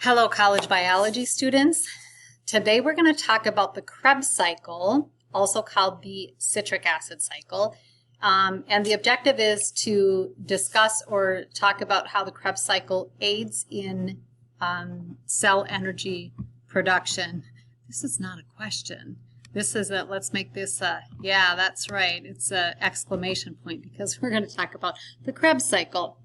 Hello, college biology students. Today we're going to talk about the Krebs cycle, also called the citric acid cycle. And the objective is to discuss or talk about how the Krebs cycle aids in cell energy production. This is not a question. This is a, let's make this a, yeah, that's right. It's an exclamation point because we're going to talk about the Krebs cycle.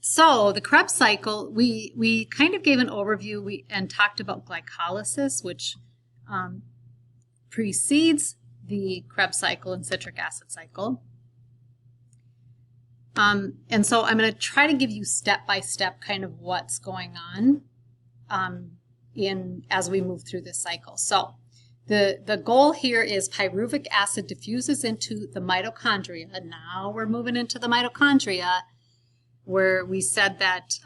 So the Krebs cycle, we kind of gave an overview and talked about glycolysis, which precedes the Krebs cycle and citric acid cycle. And so I'm going to try to give you step-by-step kind of what's going on as we move through this cycle. So the goal here is pyruvic acid diffuses into the mitochondria. Now we're moving into the mitochondria, where we said that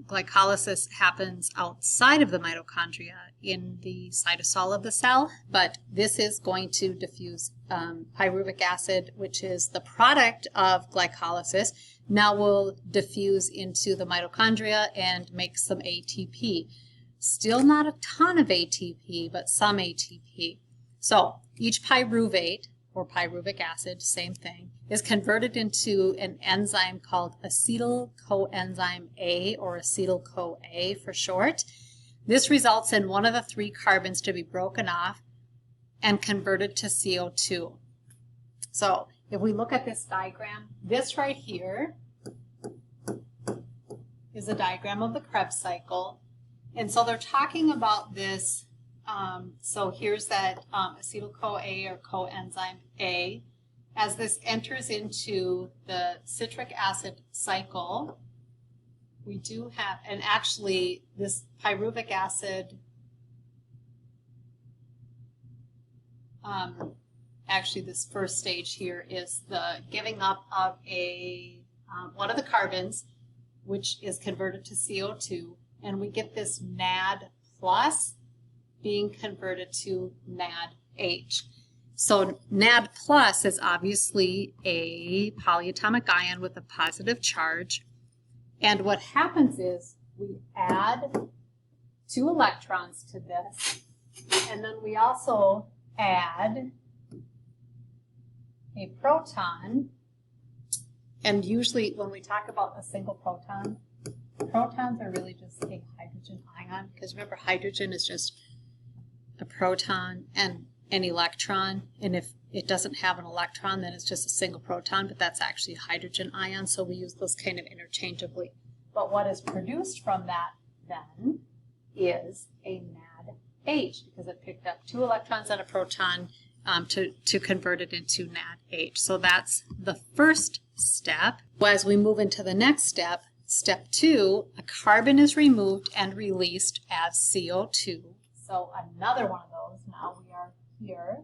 glycolysis happens outside of the mitochondria in the cytosol of the cell, but this is going to diffuse pyruvic acid, which is the product of glycolysis. Now will diffuse into the mitochondria and make some ATP. Still not a ton of ATP, but some ATP. So each pyruvate, or pyruvic acid, same thing, is converted into an enzyme called acetyl coenzyme A, or acetyl-CoA for short. This results in one of the three carbons to be broken off and converted to CO2. So if we look at this diagram, this right here is a diagram of the Krebs cycle. And so they're talking about this. So here's that acetyl-CoA or coenzyme A. As this enters into the citric acid cycle, we do have, and actually this pyruvic acid, actually this first stage here is the giving up of one of the carbons, which is converted to CO2, and we get this NAD plus being converted to NADH. So NAD plus is obviously a polyatomic ion with a positive charge. And what happens is we add 2 electrons to this, and then we also add a proton. And usually when we talk about a single proton, protons are really just a hydrogen ion, because remember, hydrogen is just a proton and an electron, and if it doesn't have an electron, then it's just a single proton, but that's actually a hydrogen ion, so we use those kind of interchangeably. But what is produced from that then is a NADH, because it picked up 2 electrons and a proton to convert it into NADH. So that's the first step. As we move into the next step, step 2, a carbon is removed and released as CO2. So another one of those, now we are here.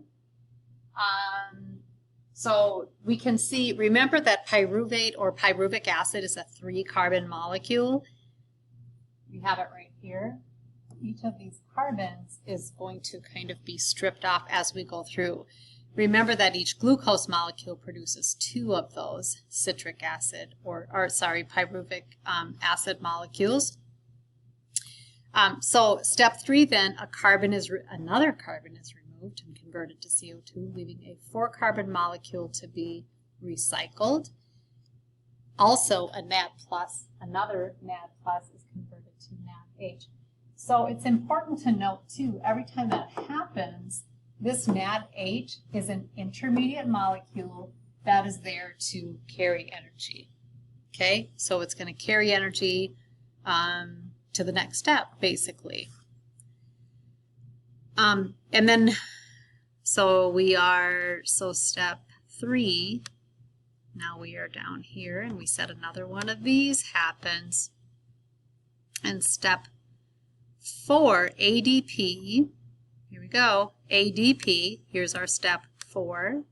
So we can see, remember that pyruvate or pyruvic acid is a 3-carbon molecule. We have it right here. Each of these carbons is going to kind of be stripped off as we go through. Remember that each glucose molecule produces 2 of those citric acid, or pyruvic acid molecules. So step 3 then, another carbon is removed and converted to CO2, leaving a 4-carbon molecule to be recycled. Also a NAD plus, another NAD plus is converted to NADH. So it's important to note too, every time that happens, this NADH is an intermediate molecule that is there to carry energy. Okay, so it's going to carry energy to the next step, basically. And then, so step 3, now we are down here, and we said another one of these happens. And step 4, ADP, here we go, ADP, here's our step 4.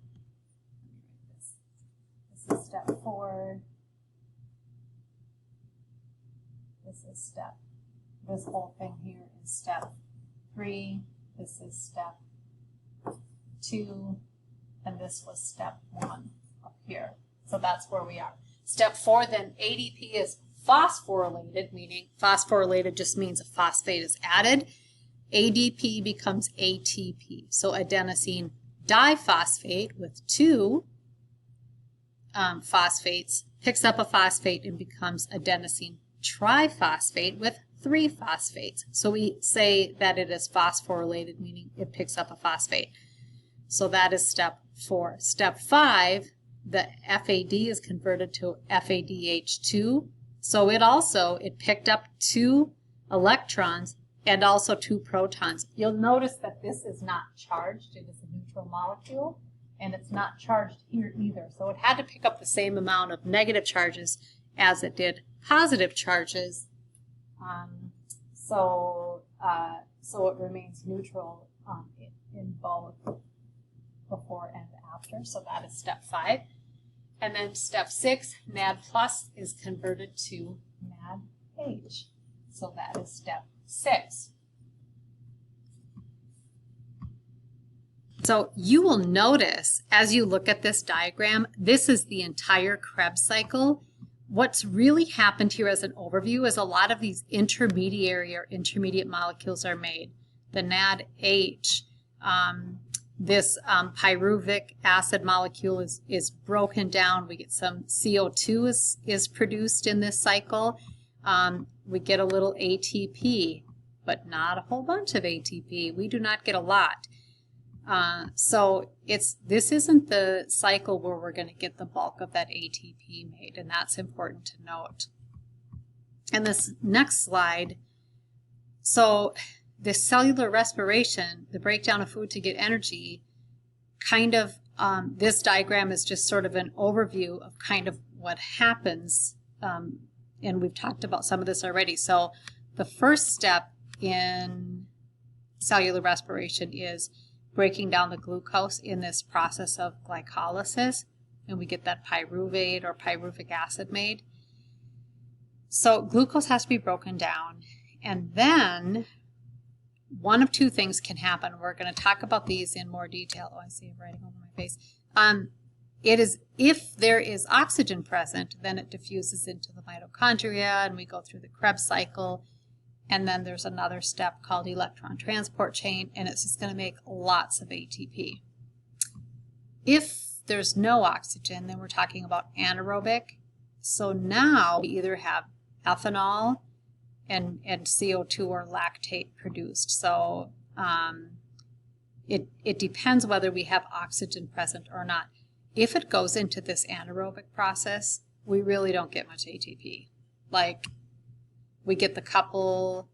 This is step 4. This whole thing here is step 3, this is step 2, and this was step 1 up here. So that's where we are. Step 4, then ADP is phosphorylated, meaning phosphorylated just means a phosphate is added, ADP becomes ATP. So adenosine diphosphate with 2 phosphates picks up a phosphate and becomes adenosine triphosphate with 3 phosphates. So we say that it is phosphorylated, meaning it picks up a phosphate. So that is step 4. Step 5, the FAD is converted to FADH2. So it picked up 2 electrons and also 2 protons. You'll notice that this is not charged. It is a neutral molecule, and it's not charged here either. So it had to pick up the same amount of negative charges as it did positive charges. So it remains neutral in both before and after. So that is step 5. And then step 6, NAD plus is converted to NADH. So that is step 6. So you will notice as you look at this diagram, this is the entire Krebs cycle. What's really happened here as an overview is a lot of these intermediary or intermediate molecules are made. The NADH, this pyruvic acid molecule is broken down. We get some CO2 is produced in this cycle. We get a little ATP, but not a whole bunch of ATP. We do not get a lot. So this isn't the cycle where we're going to get the bulk of that ATP made, and that's important to note. And this next slide, so this cellular respiration, the breakdown of food to get energy, kind of, this diagram is just sort of an overview of kind of what happens, and we've talked about some of this already. So the first step in cellular respiration is breaking down the glucose in this process of glycolysis, and we get that pyruvate or pyruvic acid made. So glucose has to be broken down, and then one of 2 things can happen. We're going to talk about these in more detail. Oh, I see it writing over my face. It is, if there is oxygen present, then it diffuses into the mitochondria, and we go through the Krebs cycle. And then there's another step called electron transport chain, and it's just going to make lots of ATP. If there's no oxygen, then we're talking about anaerobic. So now we either have ethanol and CO2 or lactate produced. So it depends whether we have oxygen present or not. If it goes into this anaerobic process, we really don't get much ATP. Like, we get the couple,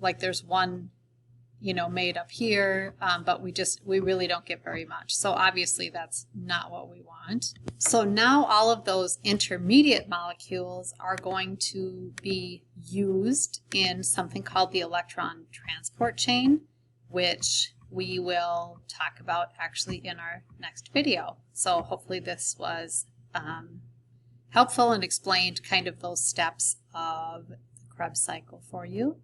like there's one, made up here, but we really don't get very much. So obviously that's not what we want. So now all of those intermediate molecules are going to be used in something called the electron transport chain, which we will talk about actually in our next video. So hopefully this was helpful and explained kind of those steps of the Krebs cycle for you.